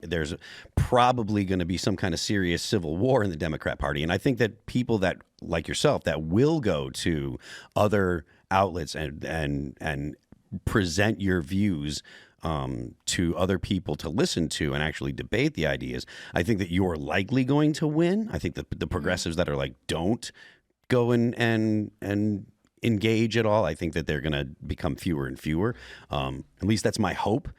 there's probably going to be some kind of serious civil war in the Democrat Party. And I think that people that, like yourself, that will go to other outlets and present your views to other people to listen to and actually debate the ideas, I think that you're likely going to win. I think that the progressives that are like, don't go and engage at all, I think that they're going to become fewer and fewer. At least that's my hope.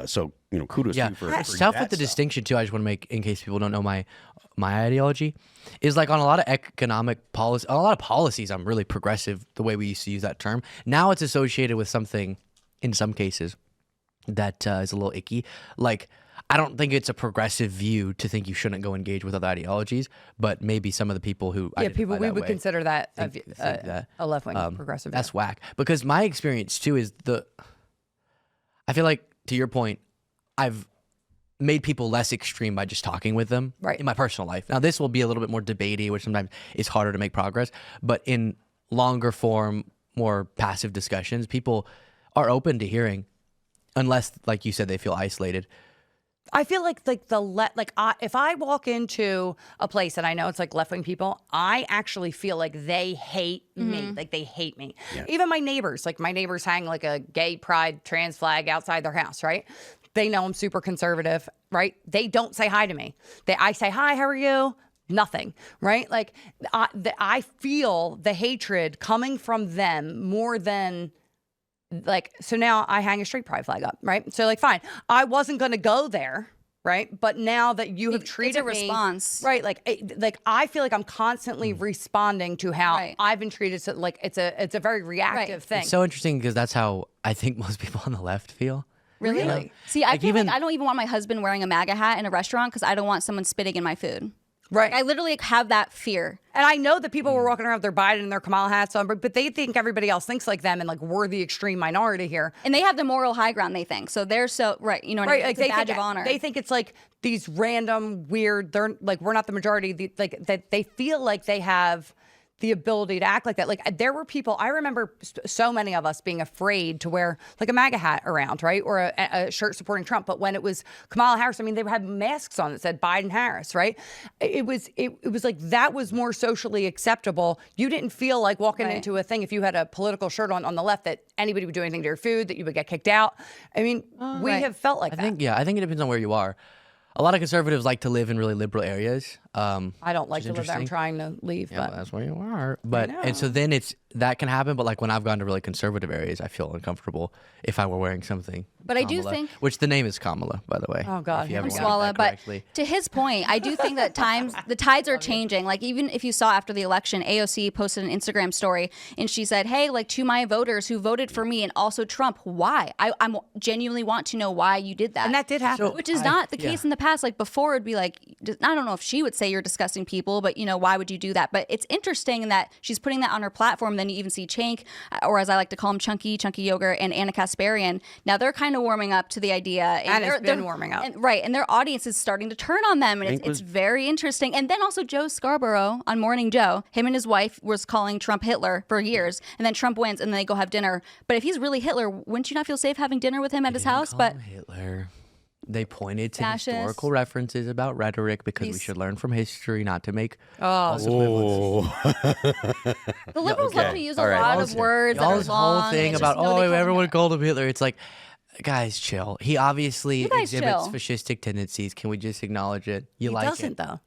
So, kudos to you for stuff with the distinction too. I just want to make, in case people don't know my ideology, is like on a lot of economic policy, a lot of policies, I'm really progressive the way we used to use that term. Now it's associated with something, in some cases, that is a little icky. Like, I don't think it's a progressive view to think you shouldn't go engage with other ideologies, but maybe some of the people who people we would consider that a left-wing progressive. That's whack. Because my experience too is I feel like, to your point, I've made people less extreme by just talking with them in my personal life. Now, this will be a little bit more debatey, which sometimes is harder to make progress, but in longer form, more passive discussions, people are open to hearing, unless, like you said, they feel isolated. I feel like if I walk into a place and I know it's like left-wing people, I actually feel like they hate me. Like they hate me. Yeah. Even my neighbors, hang like a gay pride trans flag outside their house, right? They know I'm super conservative, right? They don't say hi to me. I say, hi, how are you? Nothing, right? Like I feel the hatred coming from them more than... so now I hang a straight pride flag up, right? So fine, I wasn't going to go there, right? But now that you have treated me, it's a response, right? I feel like I'm constantly responding to how I've been treated. So it's a very reactive thing. It's so interesting because that's how I think most people on the left feel. Really? See, I feel like I don't even want my husband wearing a MAGA hat in a restaurant because I don't want someone spitting in my food. Right. I literally have that fear. And I know that people were walking around with their Biden and their Kamala hats on, but they think everybody else thinks like them, and we're the extreme minority here. And they have the moral high ground, they think. So they're so, you know what I mean? It's a badge of honor. They think it's these random, weird, they're we're not the majority. That they feel like they have the ability to act like that. There were people, I remember so many of us being afraid to wear a MAGA hat around, right? Or a shirt supporting Trump. But when it was Kamala Harris, I mean, they had masks on that said Biden Harris, right? It was like that was more socially acceptable. You didn't feel like walking into a thing if you had a political shirt on the left that anybody would do anything to your food, that you would get kicked out. I mean, we have felt like that. I think it depends on where you are. A lot of conservatives like to live in really liberal areas. I don't like to live there. I'm trying to leave. Yeah, but that's where you are. But and so then that can happen. But when I've gone to really conservative areas, I feel uncomfortable if I were wearing something. But Kamala, I do think, which the name is Kamala, by the way. Oh God, I'm Swalla. But to his point, I do think that the tides are changing. Even if you saw after the election, AOC posted an Instagram story and she said, "Hey, to my voters who voted for me and also Trump, why? I genuinely want to know why you did that." And that did happen, which is not the case in the past. Before, it'd be I don't know if she would say you're disgusting people, but why would you do that? But it's interesting in that she's putting that on her platform. Then you even see Cenk, or as I like to call him, Chunky Yogurt, and Anna Kasparian. Now they're kind of warming up to the idea. And it's been warming up. And their audience is starting to turn on them. And it's very interesting. And then also Joe Scarborough on Morning Joe, him and his wife was calling Trump Hitler for years. And then Trump wins and then they go have dinner. But if he's really Hitler, wouldn't you not feel safe having dinner with him at his house? But Hitler. They pointed to fascist historical references about rhetoric because we should learn from history, not to make the liberals love to use a lot of words that are long. Whole thing about everyone called him Hitler. It's like, guys, chill. He obviously exhibits fascistic tendencies. Can we just acknowledge it? He doesn't though.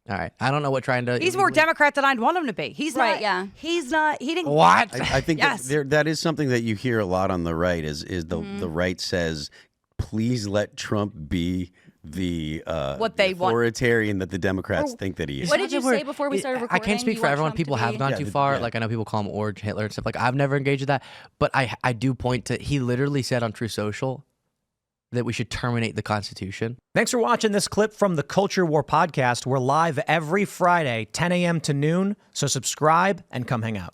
All right. I don't know what trying to. He's more Democrat than I'd want him to be. He's not. Yeah. He's not. He didn't. What? I think that is something that you hear a lot on the right. Is the right says, please let Trump be the authoritarian that the Democrats think that he is. What did you say before we started recording? I can't speak for everyone. People have gone too far. I know people call him Orange Hitler and stuff. I've never engaged with that. But I do point to, he literally said on True Social that we should terminate the Constitution. Thanks for watching this clip from the Culture War podcast. We're live every Friday, 10 a.m. to noon. So subscribe and come hang out.